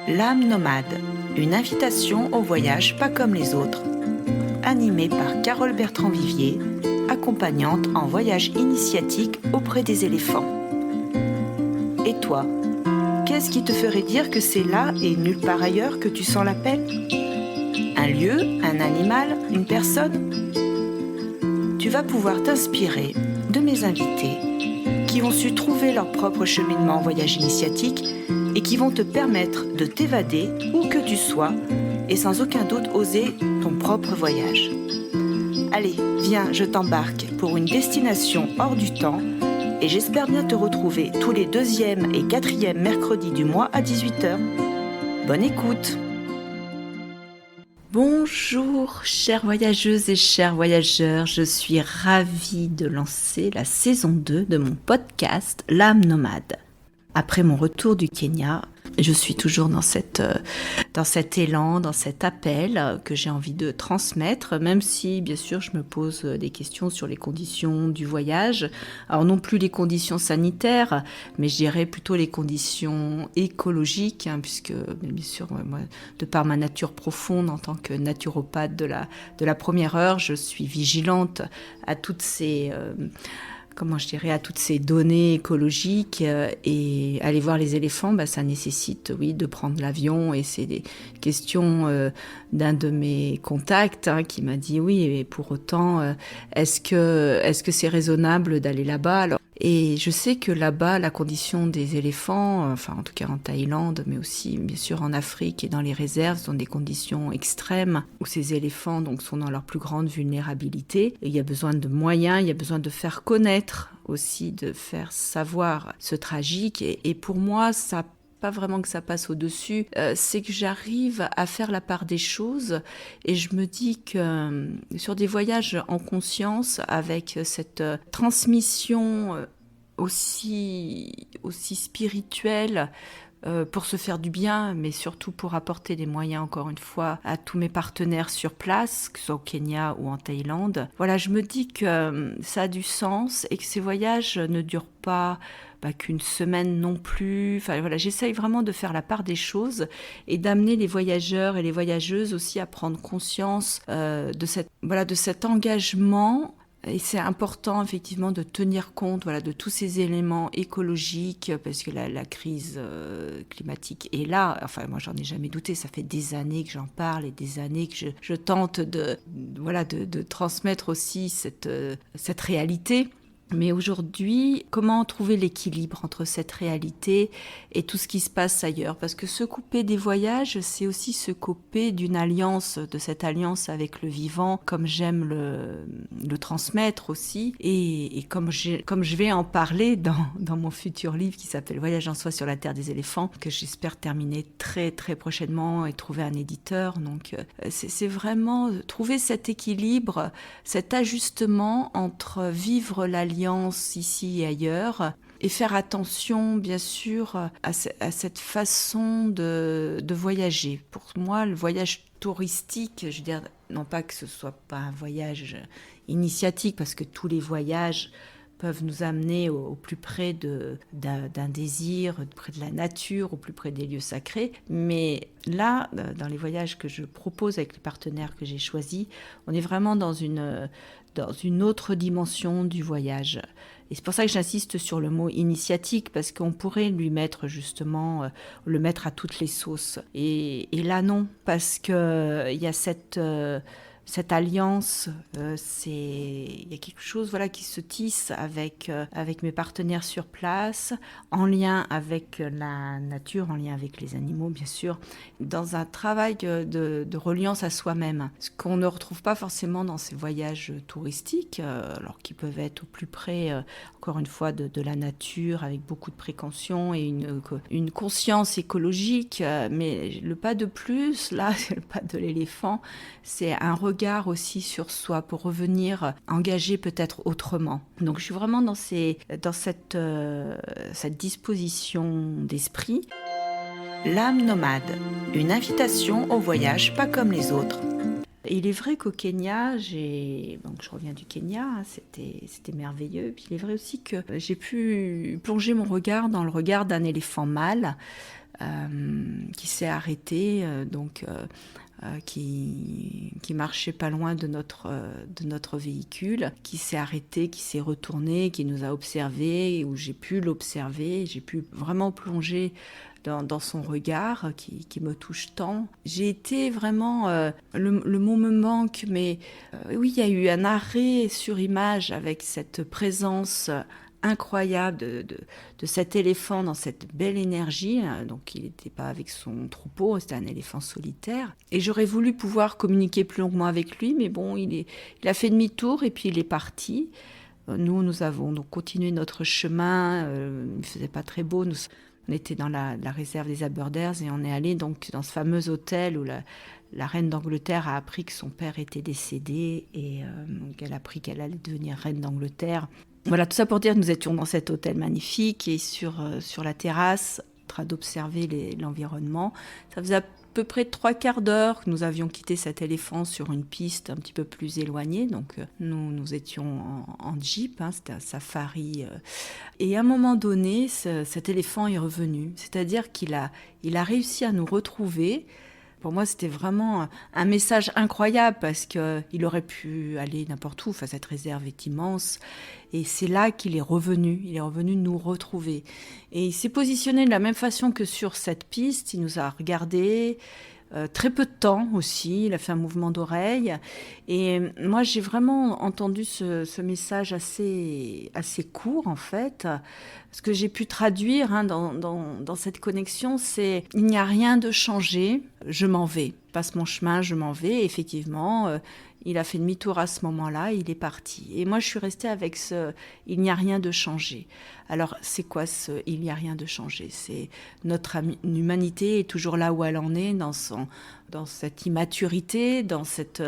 L'âme nomade, une invitation au voyage pas comme les autres. Animée par Carole Bertrand-Vivier, accompagnante en voyage initiatique auprès des éléphants. Et toi, qu'est-ce qui te ferait dire que c'est là et nulle part ailleurs que tu sens l'appel ? Un lieu, un animal, une personne ? Tu vas pouvoir t'inspirer de mes invités qui ont su trouver leur propre cheminement en voyage initiatique et qui vont te permettre de t'évader où que tu sois et sans aucun doute oser ton propre voyage. Allez, viens, je t'embarque pour une destination hors du temps et j'espère bien te retrouver tous les 2e et 4e mercredis du mois à 18h. Bonne écoute! Bonjour chères voyageuses et chers voyageurs, je suis ravie de lancer la saison 2 de mon podcast L'âme nomade. Après mon retour du Kenya, je suis toujours dans cet élan, dans cet appel que j'ai envie de transmettre, même si bien sûr je me pose des questions sur les conditions du voyage. Alors non plus les conditions sanitaires, mais je dirais plutôt les conditions écologiques, puisque bien sûr moi, de par ma nature profonde en tant que naturopathe de la première heure, je suis vigilante à toutes ces à toutes ces données écologiques et aller voir les éléphants, ça nécessite, oui, de prendre l'avion et c'est des questions d'un de mes contacts qui m'a dit oui, et pour autant, est-ce que c'est raisonnable d'aller là-bas ? Alors, et je sais que là-bas, la condition des éléphants, enfin en tout cas en Thaïlande, mais aussi bien sûr en Afrique et dans les réserves, sont des conditions extrêmes où ces éléphants donc sont dans leur plus grande vulnérabilité. Et il y a besoin de moyens, il y a besoin de faire connaître aussi, de faire savoir ce tragique. Et pour moi, ça pas vraiment que ça passe au-dessus, c'est que j'arrive à faire la part des choses et je me dis que sur des voyages en conscience, avec cette transmission aussi spirituelle, pour se faire du bien, mais surtout pour apporter des moyens, encore une fois, à tous mes partenaires sur place, que ce soit au Kenya ou en Thaïlande. Voilà, je me dis que ça a du sens et que ces voyages ne durent pas qu'une semaine non plus. Enfin voilà, j'essaye vraiment de faire la part des choses et d'amener les voyageurs et les voyageuses aussi à prendre conscience de cet engagement. Et c'est important effectivement de tenir compte de tous ces éléments écologiques parce que la crise climatique est là. Enfin moi j'en ai jamais douté, ça fait des années que j'en parle et des années que je tente de transmettre aussi cette réalité. Mais aujourd'hui, comment trouver l'équilibre entre cette réalité et tout ce qui se passe ailleurs ? Parce que se couper des voyages, c'est aussi se couper d'une alliance, de cette alliance avec le vivant, comme j'aime le transmettre aussi. Et comme je vais en parler dans mon futur livre qui s'appelle « Voyage en soi sur la terre des éléphants », que j'espère terminer très très prochainement et trouver un éditeur. Donc c'est vraiment trouver cet équilibre, cet ajustement entre vivre l'alliance ici et ailleurs, et faire attention, bien sûr, à cette façon de voyager. Pour moi, le voyage touristique, je veux dire, non pas que ce soit pas un voyage initiatique, parce que tous les voyages peuvent nous amener au plus près d'un désir, au plus près de la nature, au plus près des lieux sacrés. Mais là, dans les voyages que je propose avec les partenaires que j'ai choisis, on est vraiment dans une autre dimension du voyage. Et c'est pour ça que j'insiste sur le mot initiatique, parce qu'on pourrait lui mettre justement, le mettre à toutes les sauces. Et là non, parce qu'il y a cette alliance, il y a quelque chose qui se tisse avec mes partenaires sur place, en lien avec la nature, en lien avec les animaux bien sûr, dans un travail de reliance à soi-même, ce qu'on ne retrouve pas forcément dans ces voyages touristiques, alors qui peuvent être au plus près, encore une fois, de la nature, avec beaucoup de précautions et une conscience écologique, mais le pas de plus, là, c'est le pas de l'éléphant, c'est un regard aussi sur soi pour revenir engagé peut-être autrement. Donc je suis vraiment dans cette disposition d'esprit. L'âme nomade, une invitation au voyage pas comme les autres. Et il est vrai qu'au Kenya, je reviens du Kenya, c'était merveilleux. Puis il est vrai aussi que j'ai pu plonger mon regard dans le regard d'un éléphant mâle qui s'est arrêté, qui marchait pas loin de notre véhicule, qui s'est arrêté, qui s'est retourné, qui nous a observés, où j'ai pu l'observer, j'ai pu vraiment plonger dans son regard qui me touche tant. J'ai été vraiment, le mot me manque, mais oui, il y a eu un arrêt sur image avec cette présence incroyable de cet éléphant dans cette belle énergie. Donc il n'était pas avec son troupeau, c'était un éléphant solitaire. Et j'aurais voulu pouvoir communiquer plus longuement avec lui, mais bon, il a fait demi-tour et puis il est parti. Nous avons donc continué notre chemin. Il ne faisait pas très beau. On était dans la réserve des Aberders et on est allé donc dans ce fameux hôtel où la reine d'Angleterre a appris que son père était décédé et donc elle a appris qu'elle allait devenir reine d'Angleterre. Voilà, tout ça pour dire que nous étions dans cet hôtel magnifique et sur la terrasse, en train d'observer l'environnement. Ça faisait à peu près 3/4 d'heure que nous avions quitté cet éléphant sur une piste un petit peu plus éloignée. Donc nous étions en jeep, c'était un safari. Et à un moment donné, cet éléphant est revenu. C'est-à-dire qu'il a réussi à nous retrouver. Pour moi, c'était vraiment un message incroyable parce qu'il aurait pu aller n'importe où. Enfin, cette réserve est immense. Et c'est là qu'il est revenu. Il est revenu nous retrouver. Et il s'est positionné de la même façon que sur cette piste. Il nous a regardés. Très peu de temps aussi, il a fait un mouvement d'oreille. Et moi, j'ai vraiment entendu ce message assez court, en fait. Ce que j'ai pu traduire dans cette connexion, c'est « il n'y a rien de changé, je m'en vais ». Passe mon chemin, je m'en vais. Et effectivement, il a fait demi-tour à ce moment-là, il est parti. Et moi, je suis restée avec ce « il n'y a rien de changé ». Alors, c'est quoi ce « il n'y a rien de changé » ? C'est notre humanité est toujours là où elle en est, dans cette immaturité, dans cette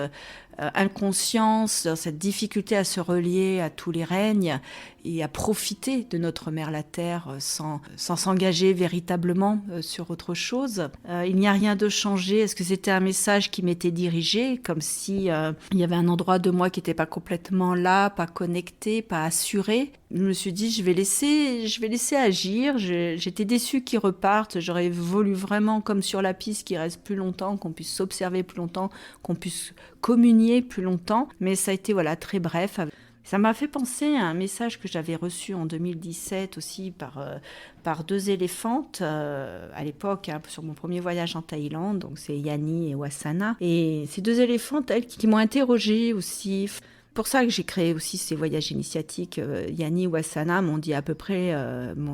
inconscience, dans cette difficulté à se relier à tous les règnes et à profiter de notre mère la Terre sans s'engager véritablement sur autre chose. Il n'y a rien de changé. Est-ce que c'était un message qui m'était dirigé, comme si il y avait un endroit de moi qui n'était pas complètement là, pas connecté, pas assuré? Je me suis dit, je vais laisser agir. J'étais déçue qu'ils repartent. J'aurais voulu vraiment, comme sur la piste, qu'ils restent plus longtemps, qu'on puisse s'observer plus longtemps, qu'on puisse communier plus longtemps. Mais ça a été très bref. Ça m'a fait penser à un message que j'avais reçu en 2017 aussi par 2 éléphantes à l'époque, sur mon premier voyage en Thaïlande. Donc c'est Yani et Wasana. Et ces 2 éléphantes, elles, qui m'ont interrogée aussi. Pour ça que j'ai créé aussi ces voyages initiatiques. Yani et Wasana m'ont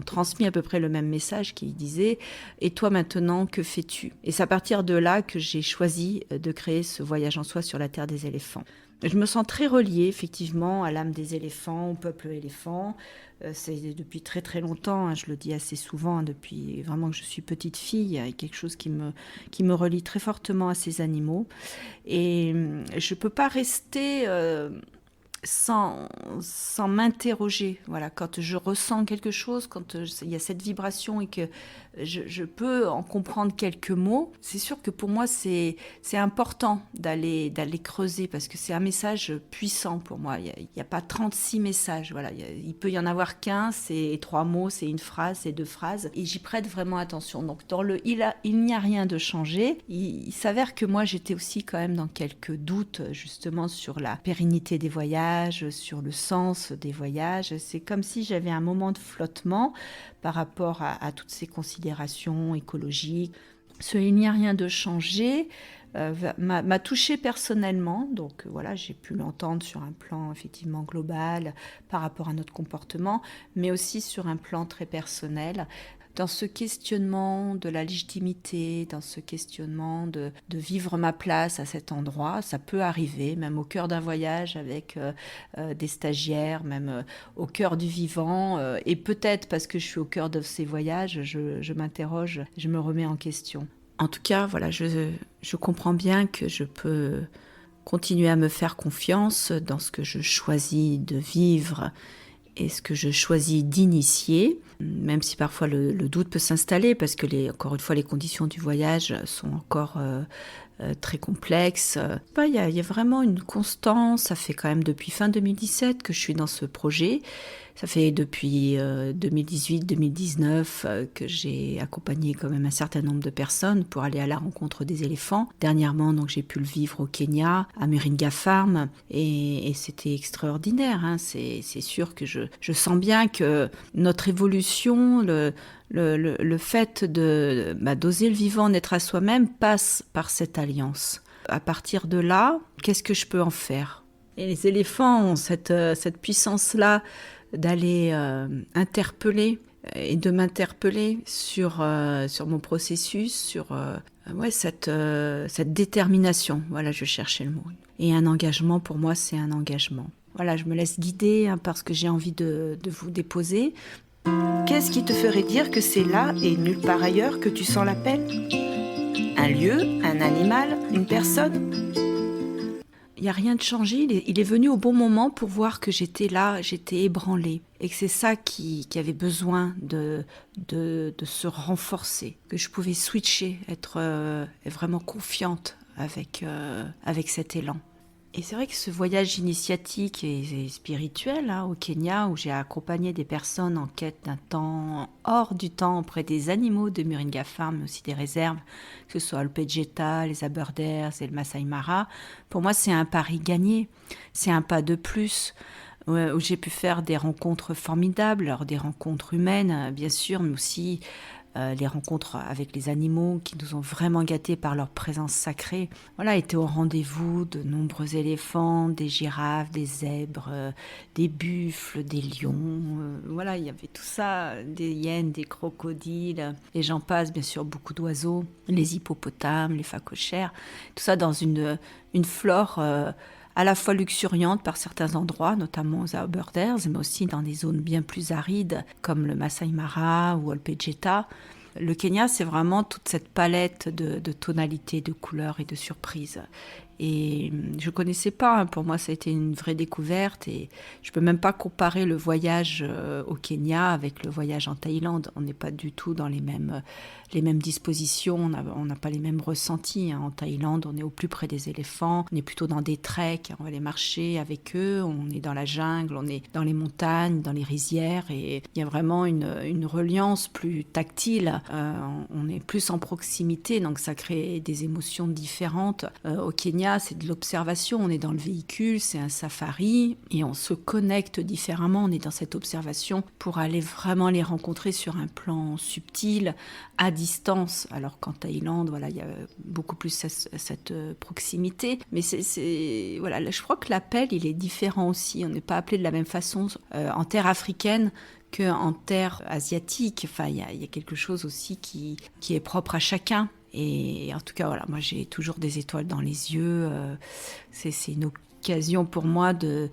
transmis à peu près le même message qui disait « Et toi maintenant, que fais-tu » Et c'est à partir de là que j'ai choisi de créer ce voyage en soi sur la terre des éléphants. Je me sens très reliée, effectivement, à l'âme des éléphants, au peuple éléphant. C'est depuis très très longtemps, je le dis assez souvent, depuis vraiment que je suis petite fille, il y a quelque chose qui me relie très fortement à ces animaux. Et je ne peux pas rester sans m'interroger. Voilà, quand je ressens quelque chose, quand il y a cette vibration et que je peux en comprendre quelques mots, c'est sûr que pour moi c'est important d'aller creuser parce que c'est un message puissant pour moi. Il y a pas 36 messages. Voilà, il peut y en avoir qu'un, c'est 3 mots, c'est une phrase, c'est 2 phrases et j'y prête vraiment attention. Donc dans il n'y a rien de changé. Il s'avère que moi j'étais aussi quand même dans quelques doutes justement sur la pérennité des voyages, sur le sens des voyages. C'est comme si j'avais un moment de flottement par rapport à toutes ces considérations écologiques. Il n'y a rien de changé m'a touchée personnellement, donc voilà, j'ai pu l'entendre sur un plan effectivement global par rapport à notre comportement, mais aussi sur un plan très personnel. Dans ce questionnement de la légitimité, dans ce questionnement de vivre ma place à cet endroit, ça peut arriver, même au cœur d'un voyage avec des stagiaires, même au cœur du vivant. Et peut-être parce que je suis au cœur de ces voyages, je m'interroge, je me remets en question. En tout cas, voilà, je comprends bien que je peux continuer à me faire confiance dans ce que je choisis de vivre et ce que je choisis d'initier, même si parfois le doute peut s'installer parce que encore une fois les conditions du voyage sont encore très complexes. Il y a vraiment une constance. Ça fait quand même depuis fin 2017 que je suis dans ce projet. Ça fait depuis 2018-2019 que j'ai accompagné quand même un certain nombre de personnes pour aller à la rencontre des éléphants. Dernièrement, donc, j'ai pu le vivre au Kenya, à Meringa Farm, et c'était extraordinaire. Hein. C'est sûr que je sens bien que notre évolution, le fait d'oser le vivant, d'être à soi-même, passe par cette alliance. À partir de là, qu'est-ce que je peux en faire ? Et les éléphants ont cette puissance-là d'aller interpeller et de m'interpeller sur mon processus, sur cette détermination. Voilà, je cherchais le mot. Et un engagement, pour moi, c'est un engagement. Voilà, je me laisse guider par ce que j'ai envie de vous déposer. Qu'est-ce qui te ferait dire que c'est là et nulle part ailleurs que tu sens l'appel ? Un lieu, un animal, une personne ? Il n'y a rien de changé, il est venu au bon moment pour voir que j'étais là, j'étais ébranlée. Et que c'est ça qui avait besoin de se renforcer. Que je pouvais switcher, être vraiment confiante avec cet élan. Et c'est vrai que ce voyage initiatique et spirituel au Kenya, où j'ai accompagné des personnes en quête d'un temps hors du temps auprès des animaux de Meringa Farm, mais aussi des réserves, que ce soit le Pejeta, les Aberders et le Masai Mara, pour moi c'est un pari gagné, c'est un pas de plus, où j'ai pu faire des rencontres formidables, alors des rencontres humaines bien sûr, mais aussi les rencontres avec les animaux qui nous ont vraiment gâtés par leur présence sacrée. Voilà, étaient au rendez-vous de nombreux éléphants, des girafes, des zèbres, des buffles, des lions. Voilà, il y avait tout ça, des hyènes, des crocodiles, et j'en passe, bien sûr, beaucoup d'oiseaux, les hippopotames, les phacochères, tout ça dans une flore à la fois luxuriante par certains endroits, notamment aux Aberders, mais aussi dans des zones bien plus arides, comme le Masai Mara ou le Pejeta. Le Kenya, c'est vraiment toute cette palette de tonalités, de couleurs et de surprises. Et je ne connaissais pas, pour moi ça a été une vraie découverte, et je ne peux même pas comparer le voyage au Kenya avec le voyage en Thaïlande. On n'est pas du tout dans les mêmes dispositions, on n'a pas les mêmes ressentis. En Thaïlande, on est au plus près des éléphants, on est plutôt dans des treks, on va aller marcher avec eux, on est dans la jungle, on est dans les montagnes, dans les rizières, et il y a vraiment une reliance plus tactile, on est plus en proximité, donc ça crée des émotions différentes. Au Kenya, c'est de l'observation, on est dans le véhicule, c'est un safari, et on se connecte différemment, on est dans cette observation pour aller vraiment les rencontrer sur un plan subtil, à distance, alors qu'en Thaïlande, voilà, il y a beaucoup plus cette proximité. Mais voilà, je crois que l'appel, il est différent aussi. On n'est pas appelé de la même façon en terre africaine qu'en terre asiatique. Enfin, il y a quelque chose aussi qui est propre à chacun. Et en tout cas, voilà, moi, j'ai toujours des étoiles dans les yeux. C'est une occasion pour moi de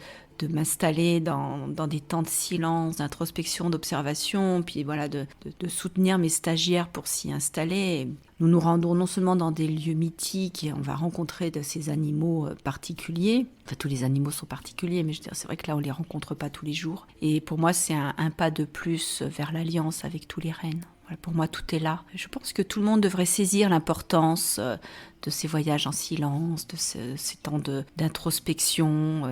m'installer dans des temps de silence, d'introspection, d'observation, puis voilà, de soutenir mes stagiaires pour s'y installer. Nous nous rendons non seulement dans des lieux mythiques et on va rencontrer de ces animaux particuliers. Enfin, tous les animaux sont particuliers, mais je veux dire, c'est vrai que là, on les rencontre pas tous les jours. Et pour moi, c'est un pas de plus vers l'alliance avec tous les rennes. Voilà, pour moi, tout est là. Je pense que tout le monde devrait saisir l'importance de ces voyages en silence, de ces temps d'introspection,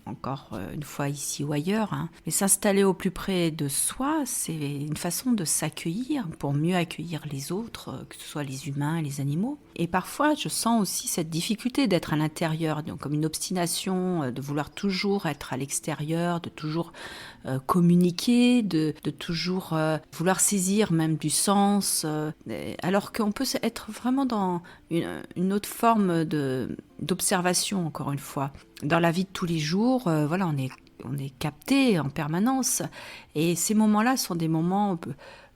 encore une fois ici ou ailleurs. Hein. Mais s'installer au plus près de soi, c'est une façon de s'accueillir pour mieux accueillir les autres, que ce soit les humains et les animaux. Et parfois, je sens aussi cette difficulté d'être à l'intérieur, donc comme une obstination, de vouloir toujours être à l'extérieur, de toujours communiquer, de toujours vouloir saisir même du sens, alors qu'on peut être vraiment dans une autre forme d'observation, encore une fois. Dans la vie de tous les jours, voilà, on est capté en permanence, et ces moments-là sont des moments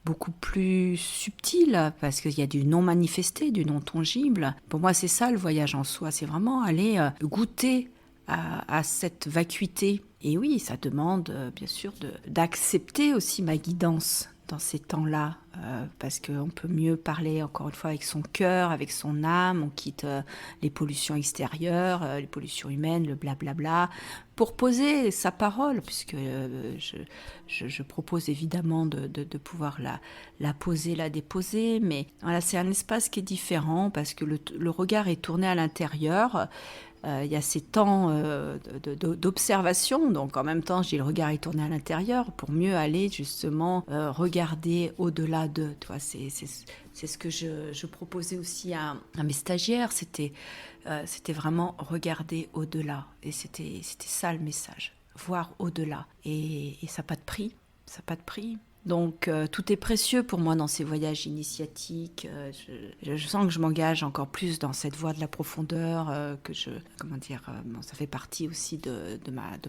beaucoup plus subtil, parce qu'il y a du non manifesté, du non tangible. Pour moi, c'est ça le voyage en soi, c'est vraiment aller goûter à cette vacuité. Et oui, ça demande bien sûr d'accepter aussi ma guidance, dans ces temps-là, parce qu'on peut mieux parler encore une fois avec son cœur, avec son âme, on quitte les pollutions extérieures, les pollutions humaines, le blablabla, pour poser sa parole, puisque je propose évidemment de pouvoir la poser, la déposer, mais voilà, c'est un espace qui est différent, parce que le regard est tourné à l'intérieur. Il y a ces temps d'observation, donc en même temps, j'ai le regard est tourné à l'intérieur pour mieux aller justement regarder au-delà de. Tu vois, c'est ce que je proposais aussi à mes stagiaires, c'était vraiment regarder au-delà, et c'était ça le message, voir au-delà, et ça n'a pas de prix, ça n'a pas de prix. Donc tout est précieux pour moi dans ces voyages initiatiques. Je sens que je m'engage encore plus dans cette voie de la profondeur, bon, ça fait partie aussi de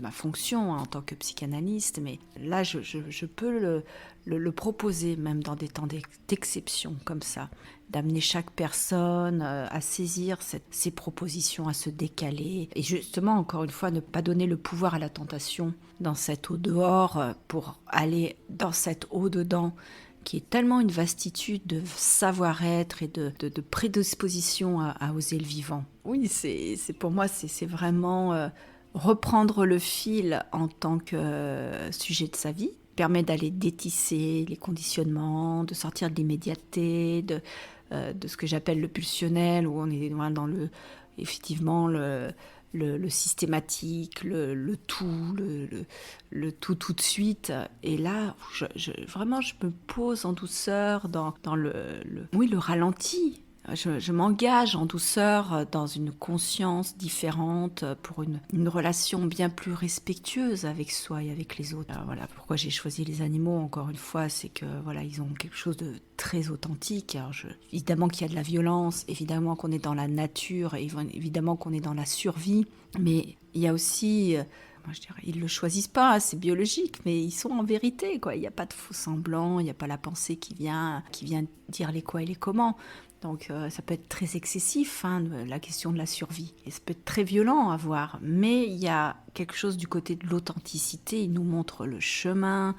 ma fonction en tant que psychanalyste, mais là je peux le proposer même dans des temps d'exception comme ça, d'amener chaque personne à saisir ces propositions, à se décaler, et justement, encore une fois, ne pas donner le pouvoir à la tentation dans cette au-dehors pour aller dans cette au-dedans, qui est tellement une vastitude de savoir-être et de prédisposition à oser le vivant. Oui, c'est pour moi, c'est vraiment reprendre le fil en tant que sujet de sa vie, permet d'aller détisser les conditionnements, de sortir de l'immédiateté, de ce que j'appelle le pulsionnel, où on est dans effectivement le systématique, le tout, le tout de suite. Et là, vraiment, je me pose en douceur dans le ralenti. Je m'engage en douceur dans une conscience différente pour une relation bien plus respectueuse avec soi et avec les autres. Alors voilà pourquoi j'ai choisi les animaux, encore une fois, c'est que voilà, ils ont quelque chose de très authentique. Alors évidemment qu'il y a de la violence, évidemment qu'on est dans la nature, évidemment qu'on est dans la survie, mais il y a aussi... je dirais, ils ne le choisissent pas, c'est biologique, mais ils sont en vérité, quoi. Il n'y a pas de faux semblant, il n'y a pas la pensée qui vient dire les quoi et les comment. Donc ça peut être très excessif, la question de la survie. Et ça peut être très violent à voir, mais il y a quelque chose du côté de l'authenticité. Il nous montre le chemin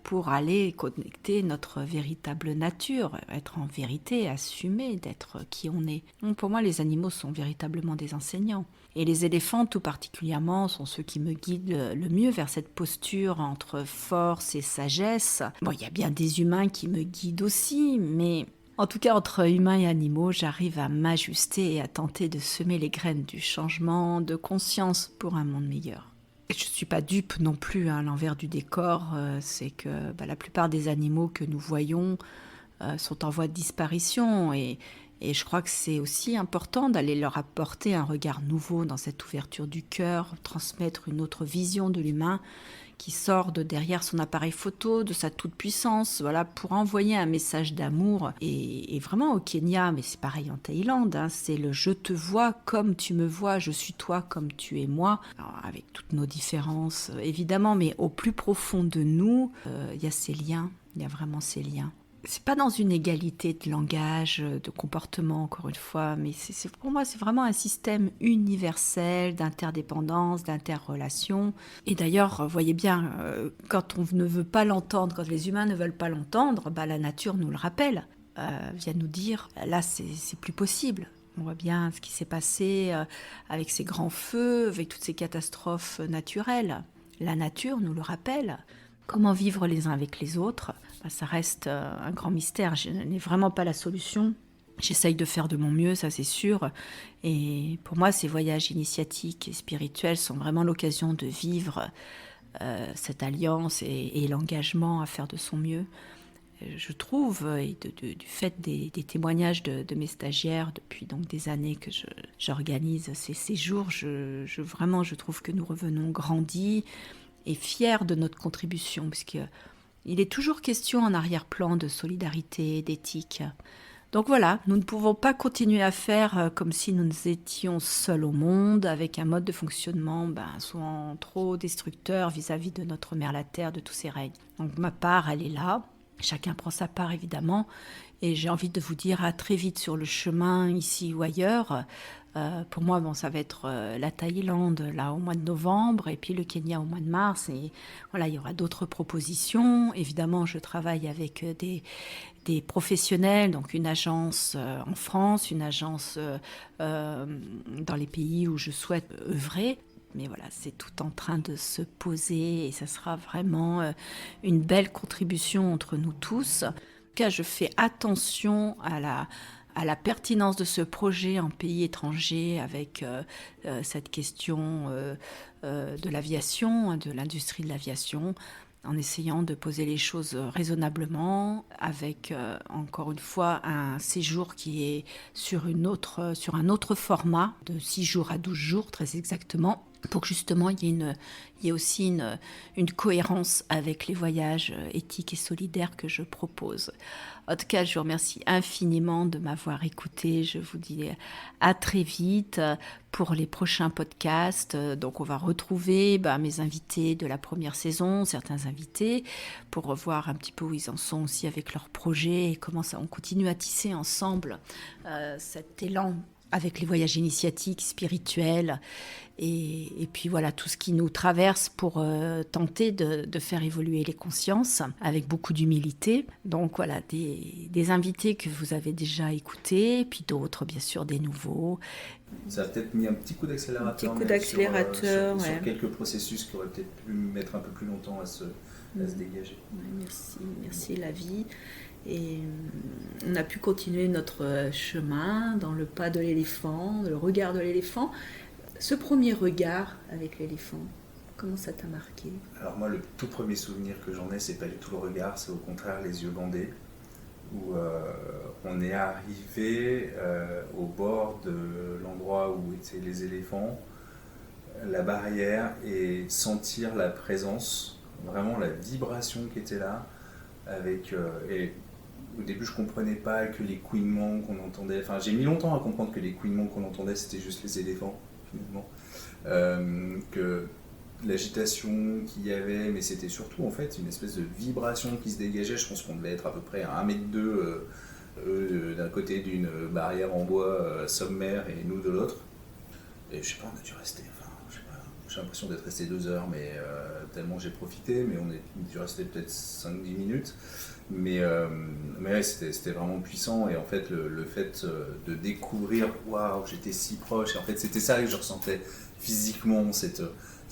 pour aller connecter notre véritable nature, être en vérité, assumer d'être qui on est. Donc pour moi, les animaux sont véritablement des enseignants. Et les éléphants, tout particulièrement, sont ceux qui me guident le mieux vers cette posture entre force et sagesse. Bon, il y a bien des humains qui me guident aussi, mais... En tout cas, entre humains et animaux, j'arrive à m'ajuster et à tenter de semer les graines du changement, de conscience pour un monde meilleur. Et je ne suis pas dupe non plus, l'envers du décor, c'est que la plupart des animaux que nous voyons sont en voie de disparition, et je crois que c'est aussi important d'aller leur apporter un regard nouveau dans cette ouverture du cœur, transmettre une autre vision de l'humain qui sort de derrière son appareil photo, de sa toute-puissance, voilà, pour envoyer un message d'amour. Et vraiment au Kenya, mais c'est pareil en Thaïlande, c'est le « je te vois comme tu me vois, je suis toi comme tu es moi ». Alors, avec toutes nos différences, évidemment, mais au plus profond de nous, il y a ces liens, il y a vraiment ces liens. C'est pas dans une égalité de langage, de comportement, encore une fois, mais pour moi, c'est vraiment un système universel d'interdépendance, d'interrelation. Et d'ailleurs, voyez bien, quand on ne veut pas l'entendre, quand les humains ne veulent pas l'entendre, la nature nous le rappelle, vient nous dire, là, c'est plus possible. On voit bien ce qui s'est passé avec ces grands feux, avec toutes ces catastrophes naturelles. La nature nous le rappelle. Comment vivre les uns avec les autres, ça reste un grand mystère. Je n'ai vraiment pas la solution. J'essaye de faire de mon mieux, ça c'est sûr. Et pour moi, ces voyages initiatiques et spirituels sont vraiment l'occasion de vivre cette alliance et l'engagement à faire de son mieux. Je trouve, et du fait des témoignages de mes stagiaires depuis donc des années que j'organise ces séjours, vraiment je trouve que nous revenons grandis et fiers de notre contribution, puisqu'il est toujours question en arrière-plan de solidarité, d'éthique. Donc voilà, nous ne pouvons pas continuer à faire comme si nous étions seuls au monde, avec un mode de fonctionnement souvent trop destructeur vis-à-vis de notre mère la Terre, de tous ses règnes. Donc ma part, elle est là. Chacun prend sa part évidemment, et j'ai envie de vous dire à très vite sur le chemin, ici ou ailleurs, Pour moi, bon, ça va être la Thaïlande là au mois de novembre et puis le Kenya au mois de mars. Et voilà, il y aura d'autres propositions. Évidemment, je travaille avec des professionnels, donc une agence en France, une agence dans les pays où je souhaite œuvrer. Mais voilà, c'est tout en train de se poser et ça sera vraiment une belle contribution entre nous tous. En tout cas, je fais attention à la pertinence de ce projet en pays étranger avec cette question de l'aviation, de l'industrie de l'aviation, en essayant de poser les choses raisonnablement, avec encore une fois un séjour qui est sur un autre format, de 6 jours à 12 jours très exactement, pour que justement il y ait aussi une cohérence avec les voyages éthiques et solidaires que je propose. En tout cas, je vous remercie infiniment de m'avoir écouté. Je vous dis à très vite pour les prochains podcasts. Donc, on va retrouver mes invités de la première saison, certains invités, pour voir un petit peu où ils en sont aussi avec leurs projets et comment on continue à tisser ensemble cet élan avec les voyages initiatiques, spirituels, et puis voilà, tout ce qui nous traverse pour tenter de faire évoluer les consciences avec beaucoup d'humilité. Donc voilà, des invités que vous avez déjà écoutés, puis d'autres, bien sûr, des nouveaux. Ça a peut-être mis un petit coup d'accélérateur, sur quelques processus qui auraient peut-être pu mettre un peu plus longtemps à se dégager. Merci la vie. Et on a pu continuer notre chemin dans le pas de l'éléphant, le regard de l'éléphant. Ce premier regard avec l'éléphant, comment ça t'a marqué ? Alors moi, le tout premier souvenir que j'en ai, c'est pas du tout le regard, c'est au contraire les yeux bandés, où on est arrivé au bord de l'endroit où étaient les éléphants, la barrière, et sentir la présence, vraiment la vibration qui était là, avec... et au début, je comprenais pas que les couinements qu'on entendait... Enfin, j'ai mis longtemps à comprendre que les couinements qu'on entendait, c'était juste les éléphants, finalement. Que l'agitation qu'il y avait, mais c'était surtout, en fait, une espèce de vibration qui se dégageait. Je pense qu'on devait être à peu près à 1,2 m d'un côté d'une barrière en bois sommaire et nous de l'autre. Et je sais pas, on a dû rester... Enfin, je sais pas, j'ai l'impression d'être resté 2 heures, mais tellement j'ai profité, mais on a dû rester peut-être 5-10 minutes. Mais ouais, c'était vraiment puissant, et en fait le fait de découvrir, waouh, j'étais si proche, et en fait c'était ça que je ressentais physiquement, cette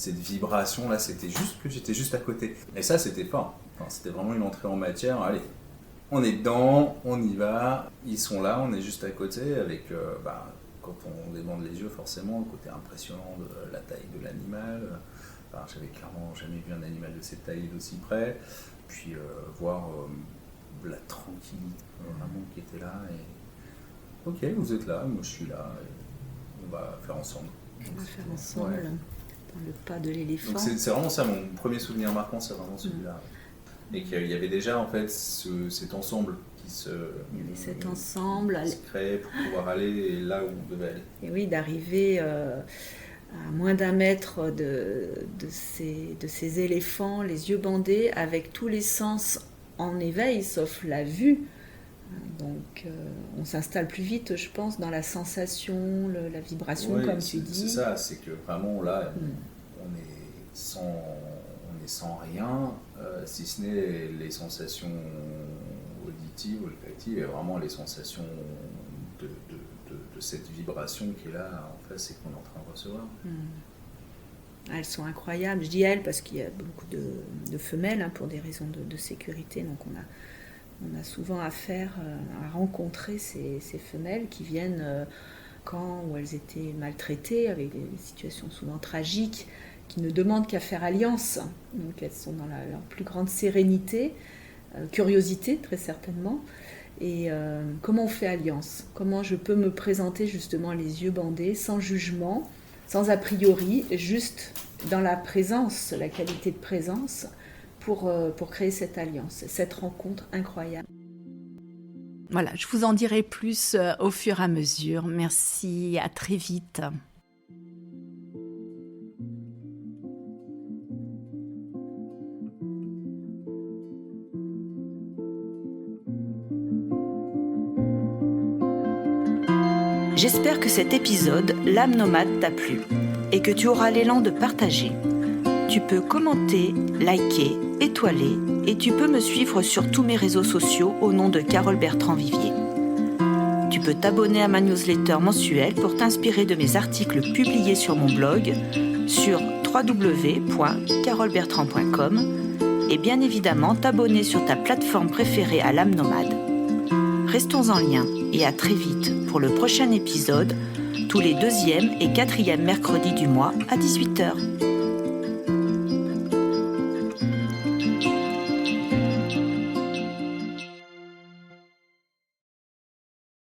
vibration là, c'était juste que j'étais juste à côté, et ça c'était fort, enfin, c'était vraiment une entrée en matière. Allez, on est dedans, on y va, ils sont là, on est juste à côté, avec quand on débande les yeux, forcément le côté impressionnant de la taille de l'animal. Enfin, j'avais clairement jamais vu un animal de cette taille d'aussi près. Puis voir la tranquillité vraiment qui était là. Et ok, vous êtes là, moi je suis là, et on va faire ensemble. On va faire ensemble, dans le pas de l'éléphant. Donc c'est vraiment ça, mon premier souvenir marquant, c'est vraiment celui-là. Et qu'il y avait déjà en fait cet ensemble qui se créait pour pouvoir aller là où on devait aller. Et oui, d'arriver à moins d'1 mètre de ces éléphants, les yeux bandés, avec tous les sens en éveil, sauf la vue. Donc on s'installe plus vite, je pense, dans la sensation, la vibration, comme tu dis. C'est ça, c'est que vraiment là, on est sans rien, si ce n'est les sensations auditives ou olfactives, et vraiment les sensations de cette vibration qui est là en face et qu'on est en train de recevoir. Elles sont incroyables. Je dis elles parce qu'il y a beaucoup de femelles pour des raisons de sécurité. Donc on a souvent affaire à rencontrer ces femelles qui viennent quand où elles étaient maltraitées, avec des situations souvent tragiques, qui ne demandent qu'à faire alliance. Donc elles sont dans leur plus grande sérénité, curiosité très certainement. Et comment on fait alliance ? Comment je peux me présenter justement les yeux bandés, sans jugement, sans a priori, juste dans la présence, la qualité de présence, pour créer cette alliance, cette rencontre incroyable. Voilà, je vous en dirai plus au fur et à mesure. Merci, à très vite. J'espère que cet épisode, l'âme nomade, t'a plu et que tu auras l'élan de partager. Tu peux commenter, liker, étoiler et tu peux me suivre sur tous mes réseaux sociaux au nom de Carole Bertrand-Vivier. Tu peux t'abonner à ma newsletter mensuelle pour t'inspirer de mes articles publiés sur mon blog sur www.carolebertrand.com et bien évidemment t'abonner sur ta plateforme préférée à l'âme nomade. Restons en lien et à très vite pour le prochain épisode, tous les 2e et 4e mercredis du mois à 18h.